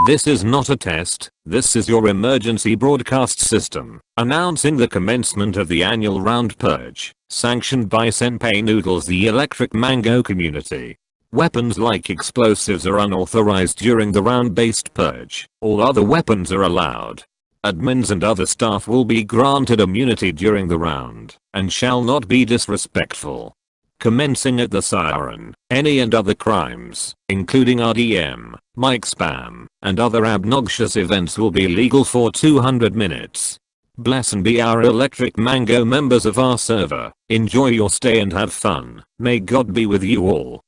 This is not a test, this is your emergency broadcast system, announcing the commencement of the annual Round Purge, sanctioned by Senpai Noodles the Electric Mango community. Weapons like explosives are unauthorized during the Round-Based Purge, all other weapons are allowed. Admins and other staff will be granted immunity during the round, and shall not be disrespectful. Commencing at the siren, any and other crimes, including RDM, mic spam, and other obnoxious events will be legal for 200 minutes. Bless and be our Electric Mango members of our server, enjoy your stay and have fun, may God be with you all.